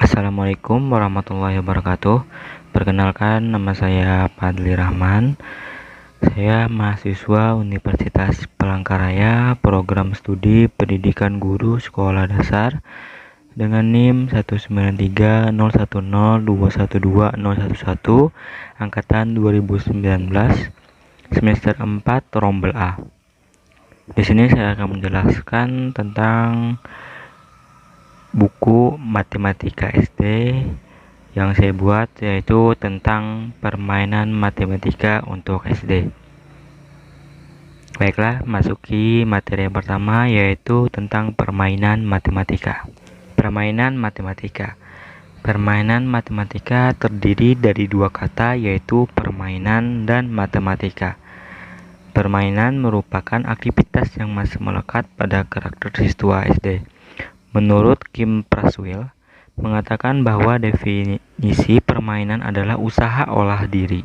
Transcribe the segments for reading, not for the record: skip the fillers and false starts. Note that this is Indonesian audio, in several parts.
Assalamualaikum warahmatullahi wabarakatuh. Perkenalkan, nama saya Fadli Rahman. Saya mahasiswa Universitas Palangkaraya, program studi Pendidikan Guru Sekolah Dasar dengan NIM 1930102121011 angkatan 2019 semester 4 Rombel A. Di sini saya akan menjelaskan tentang buku Matematika SD yang saya buat, yaitu tentang permainan matematika untuk SD. Baiklah, masuki materi yang pertama, yaitu tentang permainan matematika. Permainan matematika. Permainan matematika terdiri dari dua kata, yaitu permainan dan matematika. Permainan merupakan aktivitas yang masih melekat pada karakter siswa SD. Menurut Kim Praswil, mengatakan bahwa definisi permainan adalah usaha olah diri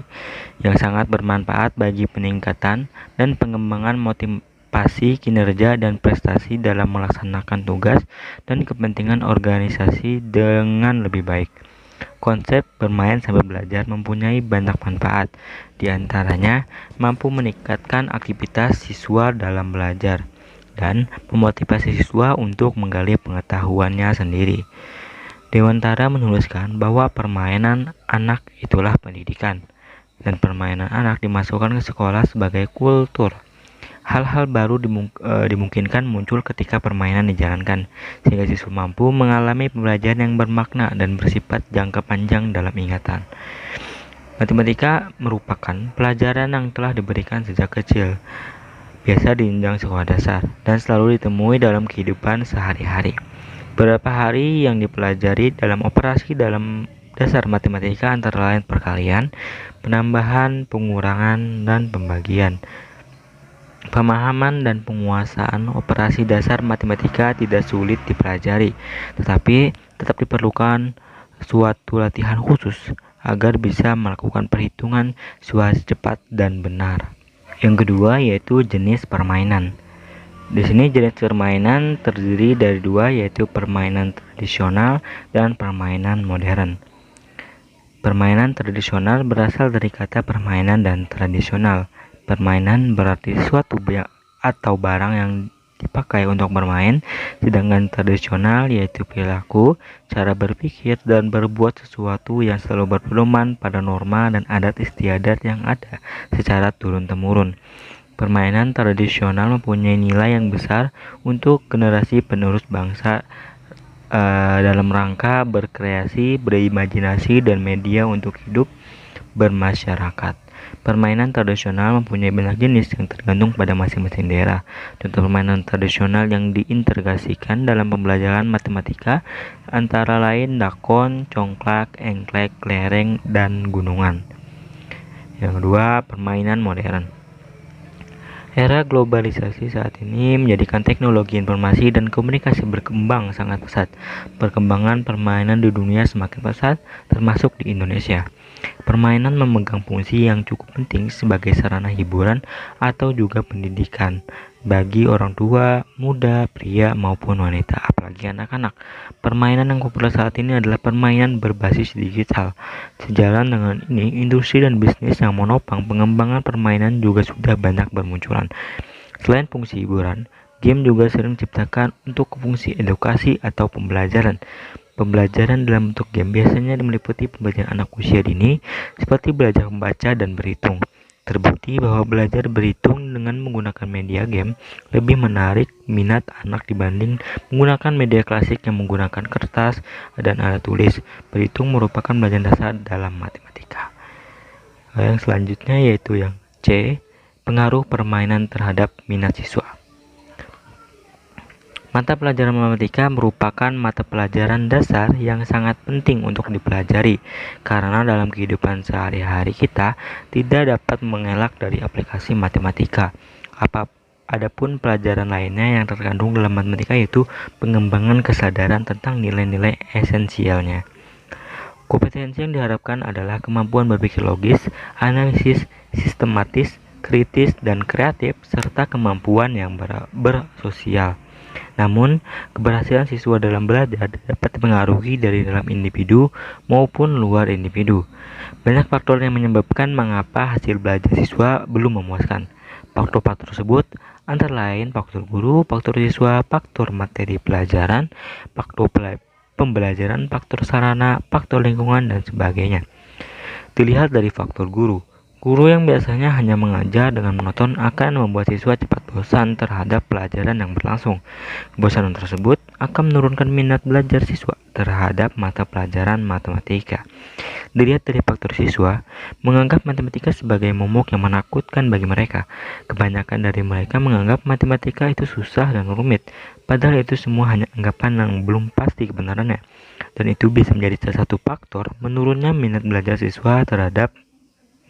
yang sangat bermanfaat bagi peningkatan dan pengembangan motivasi, kinerja, dan prestasi dalam melaksanakan tugas dan kepentingan organisasi dengan lebih baik. Konsep bermain sambil belajar mempunyai banyak manfaat, diantaranya mampu meningkatkan aktivitas siswa dalam belajar dan memotivasi siswa untuk menggali pengetahuannya sendiri. Dewantara menuliskan bahwa permainan anak itulah pendidikan, dan permainan anak dimasukkan ke sekolah sebagai kultur. Hal-hal baru dimungkinkan muncul ketika permainan dijalankan, sehingga siswa mampu mengalami pembelajaran yang bermakna dan bersifat jangka panjang dalam ingatan. Matematika merupakan pelajaran yang telah diberikan sejak kecil, biasa di jenjang sekolah dasar, dan selalu ditemui dalam kehidupan sehari-hari. Beberapa hari yang dipelajari dalam operasi dalam dasar matematika antara lain perkalian, penambahan, pengurangan, dan pembagian. Pemahaman dan penguasaan operasi dasar matematika tidak sulit dipelajari, tetapi tetap diperlukan suatu latihan khusus agar bisa melakukan perhitungan secara cepat dan benar. Yang kedua yaitu jenis permainan. Di sini jenis permainan terdiri dari dua, yaitu permainan tradisional dan permainan modern. Permainan tradisional berasal dari kata permainan dan tradisional. Permainan berarti suatu atau barang yang dipakai untuk bermain, sedangkan tradisional yaitu perilaku, cara berpikir, dan berbuat sesuatu yang selalu berpedoman pada norma dan adat istiadat yang ada secara turun-temurun. Permainan tradisional mempunyai nilai yang besar untuk generasi penerus bangsa dalam rangka berkreasi, berimajinasi, dan media untuk hidup bermasyarakat. Permainan tradisional mempunyai banyak jenis yang tergantung pada masing-masing daerah. Contoh permainan tradisional yang diintegrasikan dalam pembelajaran matematika antara lain dakon, congklak, engklek, kelereng, dan gunungan. Yang kedua, permainan modern. Era globalisasi saat ini menjadikan teknologi informasi dan komunikasi berkembang sangat pesat. Perkembangan permainan di dunia semakin pesat, termasuk di Indonesia. Permainan memegang fungsi yang cukup penting sebagai sarana hiburan atau juga pendidikan bagi orang tua, muda, pria, maupun wanita, apalagi anak-anak. Permainan yang populer saat ini adalah permainan berbasis digital. Sejalan dengan ini, industri dan bisnis yang menopang pengembangan permainan juga sudah banyak bermunculan. Selain fungsi hiburan, game juga sering diciptakan untuk fungsi edukasi atau pembelajaran. Pembelajaran dalam bentuk game biasanya meliputi pembelajaran anak usia dini, seperti belajar membaca dan berhitung. Terbukti bahwa belajar berhitung dengan menggunakan media game lebih menarik minat anak dibanding menggunakan media klasik yang menggunakan kertas dan alat tulis. Berhitung merupakan belajar dasar dalam matematika. Yang selanjutnya yaitu yang C, pengaruh permainan terhadap minat siswa. Mata pelajaran matematika merupakan mata pelajaran dasar yang sangat penting untuk dipelajari, karena dalam kehidupan sehari-hari kita tidak dapat mengelak dari aplikasi matematika. Adapun pelajaran lainnya yang terkandung dalam matematika yaitu pengembangan kesadaran tentang nilai-nilai esensialnya. Kompetensi yang diharapkan adalah kemampuan berpikir logis, analisis, sistematis, kritis, dan kreatif, serta kemampuan yang bersosial. Namun, keberhasilan siswa dalam belajar dapat dipengaruhi dari dalam individu maupun luar individu. Banyak faktor yang menyebabkan mengapa hasil belajar siswa belum memuaskan. Faktor-faktor tersebut antara lain faktor guru, faktor siswa, faktor materi pelajaran, faktor pembelajaran, faktor sarana, faktor lingkungan, dan sebagainya. Dilihat dari faktor guru. Guru yang biasanya hanya mengajar dengan monoton akan membuat siswa cepat bosan terhadap pelajaran yang berlangsung. Kebosanan tersebut akan menurunkan minat belajar siswa terhadap mata pelajaran matematika. Dilihat dari faktor siswa, menganggap matematika sebagai momok yang menakutkan bagi mereka. Kebanyakan dari mereka menganggap matematika itu susah dan rumit, padahal itu semua hanya anggapan yang belum pasti kebenarannya. Dan itu bisa menjadi salah satu faktor menurunnya minat belajar siswa terhadap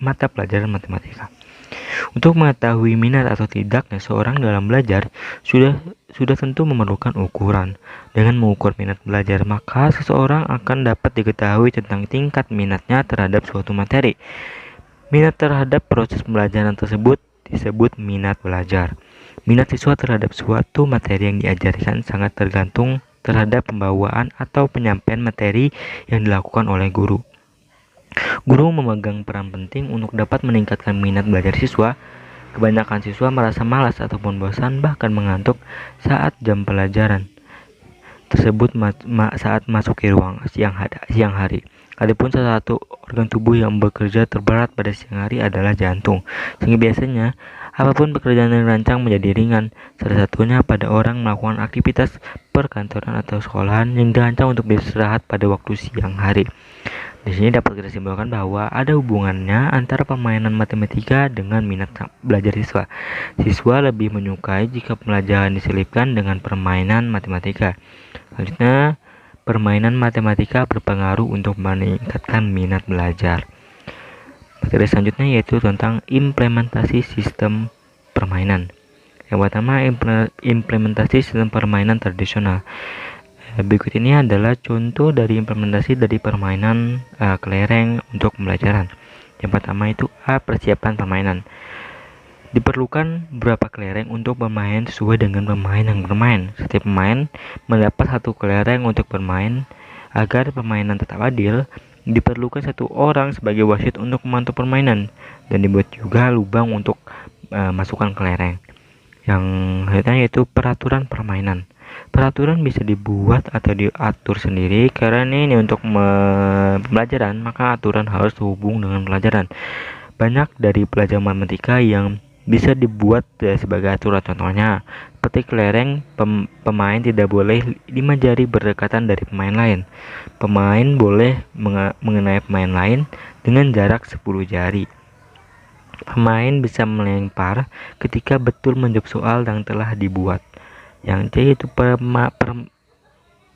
mata pelajaran matematika. Untuk mengetahui minat atau tidaknya seorang dalam belajar, sudah tentu memerlukan ukuran. Dengan mengukur minat belajar, maka seseorang akan dapat diketahui tentang tingkat minatnya terhadap suatu materi. Minat terhadap proses pembelajaran tersebut disebut minat belajar. Minat siswa terhadap suatu materi yang diajarkan sangat tergantung terhadap pembawaan atau penyampaian materi yang dilakukan oleh guru. Guru memegang peran penting untuk dapat meningkatkan minat belajar siswa. Kebanyakan siswa merasa malas ataupun bosan bahkan mengantuk saat jam pelajaran tersebut saat masuk ke ruang siang hari. Adapun salah satu organ tubuh yang bekerja terberat pada siang hari adalah jantung, sehingga biasanya apapun pekerjaan yang dirancang menjadi ringan. Salah satunya pada orang melakukan aktivitas perkantoran atau sekolahan yang dirancang untuk beristirahat pada waktu siang hari. Di sini dapat kita simpulkan bahwa ada hubungannya antara permainan matematika dengan minat belajar siswa. Siswa lebih menyukai jika pembelajaran diselipkan dengan permainan matematika. Selanjutnya, permainan matematika berpengaruh untuk meningkatkan minat belajar. Materi selanjutnya yaitu tentang implementasi sistem permainan. Yang pertama, implementasi sistem permainan tradisional. Berikut ini adalah contoh dari implementasi dari permainan kelereng untuk pembelajaran. Yang pertama itu A. Persiapan permainan. Diperlukan beberapa kelereng untuk bermain sesuai dengan pemain yang bermain. Setiap pemain mendapat satu kelereng untuk bermain. Agar permainan tetap adil, diperlukan satu orang sebagai wasit untuk memantau permainan, dan dibuat juga lubang untuk masukkan kelereng. Yang selanjutnya yaitu peraturan permainan. Peraturan bisa dibuat atau diatur sendiri karena ini untuk pembelajaran, maka aturan harus terhubung dengan pelajaran. Banyak dari pelajaran matematika yang bisa dibuat sebagai aturan, contohnya seperti kelereng, pemain tidak boleh 5 jari berdekatan dari pemain lain. Pemain boleh mengenai pemain lain dengan jarak 10 jari. Pemain bisa melempar ketika betul menjawab soal yang telah dibuat. Yang C itu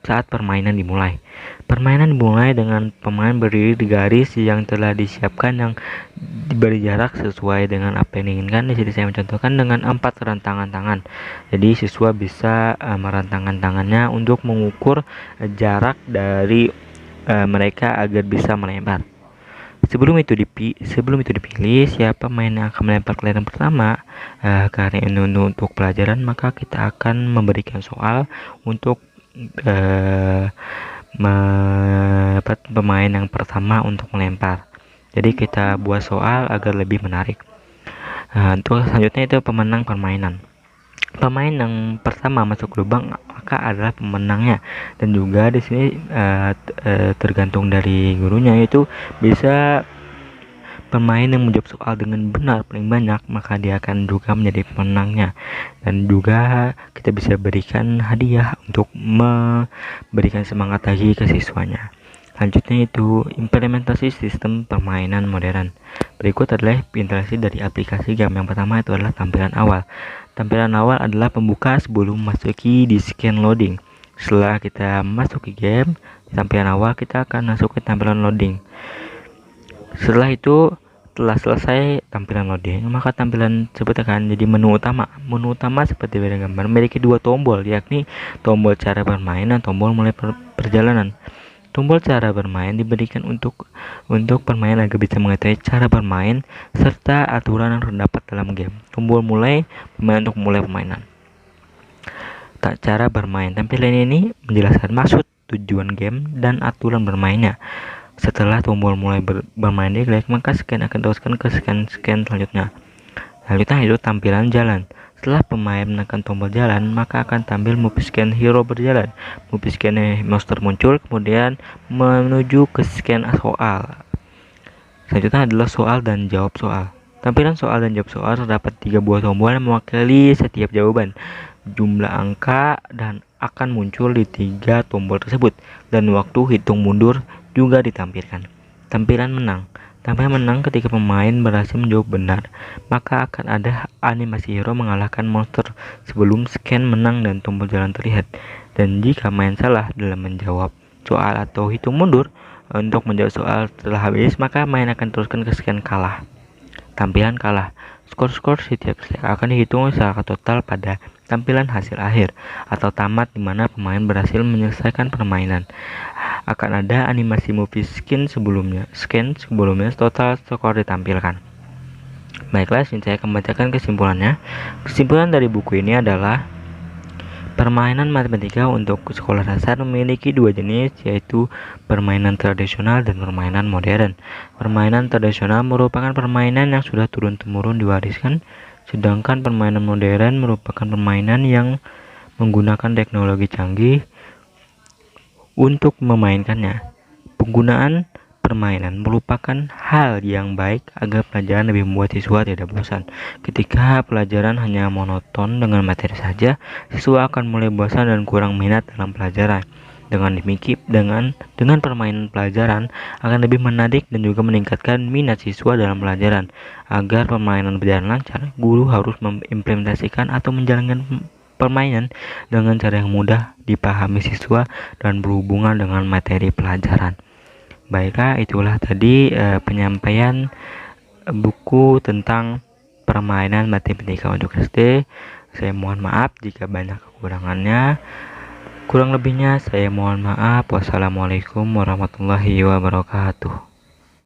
saat permainan dimulai. Permainan dimulai dengan pemain berdiri di garis yang telah disiapkan yang diberi jarak sesuai dengan apa yang diinginkan. Di sini saya mencontohkan dengan 4 rentangan tangan. Jadi siswa bisa merentangkan tangannya untuk mengukur jarak dari mereka agar bisa melempar. Sebelum itu dipilih siapa pemain yang akan melempar kelereng pertama, karena ini untuk pelajaran, maka kita akan memberikan soal untuk pemain yang pertama untuk melempar. Jadi kita buat soal agar lebih menarik. Untuk selanjutnya itu pemenang permainan. Pemain yang pertama masuk lubang maka adalah pemenangnya, dan juga di sini tergantung dari gurunya, yaitu bisa pemain yang menjawab soal dengan benar paling banyak maka dia akan juga menjadi pemenangnya, dan juga kita bisa berikan hadiah untuk memberikan semangat lagi ke siswanya. Selanjutnya itu implementasi sistem permainan modern. Berikut adalah implementasi dari aplikasi game. Yang pertama itu adalah tampilan awal. Tampilan awal adalah pembuka sebelum memasuki di scan loading. Setelah kita masuk ke game, di tampilan awal kita akan masuk ke tampilan loading. Setelah itu, setelah selesai tampilan loading, maka tampilan tersebut akan jadi menu utama. Menu utama seperti pada gambar memiliki 2 tombol, yakni tombol cara bermain dan tombol mulai perjalanan. Tombol cara bermain diberikan untuk permain agar bisa mengetahui cara bermain serta aturan yang terdapat dalam game. Tombol mulai bermain untuk mulai permainan. cara bermain. Tampilan ini menjelaskan maksud, tujuan game, dan aturan bermainnya. Setelah tombol mulai bermain diklik, maka scan akan teruskan ke scan selanjutnya. Selanjutnya itu tampilan jalan. Setelah pemain menekan tombol jalan, maka akan tampil move scan hero berjalan. Move scan monster muncul, kemudian menuju ke scan soal. Selanjutnya adalah soal dan jawab soal. Tampilan soal dan jawab soal terdapat 3 buah tombol yang mewakili setiap jawaban. Jumlah angka dan akan muncul di 3 tombol tersebut, dan waktu hitung mundur juga ditampilkan. Tampilan menang. Tampilan menang ketika pemain berhasil menjawab benar, maka akan ada animasi hero mengalahkan monster sebelum scan menang dan tombol jalan terlihat. Dan jika main salah dalam menjawab soal atau hitung mundur untuk menjawab soal setelah habis, maka main akan teruskan ke scan kalah. Tampilan kalah. Skor-skor setiap scan akan dihitung secara total pada tampilan hasil akhir atau tamat, di mana pemain berhasil menyelesaikan permainan. Akan ada animasi movie scan sebelumnya, total skor ditampilkan. Baiklah, saya akan membacakan kesimpulannya. Kesimpulan dari buku ini adalah permainan matematika untuk sekolah dasar memiliki 2 jenis, yaitu permainan tradisional dan permainan modern. Permainan tradisional merupakan permainan yang sudah turun-temurun diwariskan, sedangkan permainan modern merupakan permainan yang menggunakan teknologi canggih untuk memainkannya. Penggunaan permainan merupakan hal yang baik agar pelajaran lebih membuat siswa tidak bosan. Ketika pelajaran hanya monoton dengan materi saja, siswa akan mulai bosan dan kurang minat dalam pelajaran. Dengan permainan, pelajaran akan lebih menarik dan juga meningkatkan minat siswa dalam pelajaran. Agar permainan berjalan lancar, guru harus mengimplementasikan atau menjalankan permainan dengan cara yang mudah dipahami siswa dan berhubungan dengan materi pelajaran. Baiklah, itulah tadi penyampaian buku tentang permainan matematika untuk SD. Saya mohon maaf jika banyak kekurangannya. Kurang lebihnya saya mohon maaf. Wassalamualaikum warahmatullahi wabarakatuh.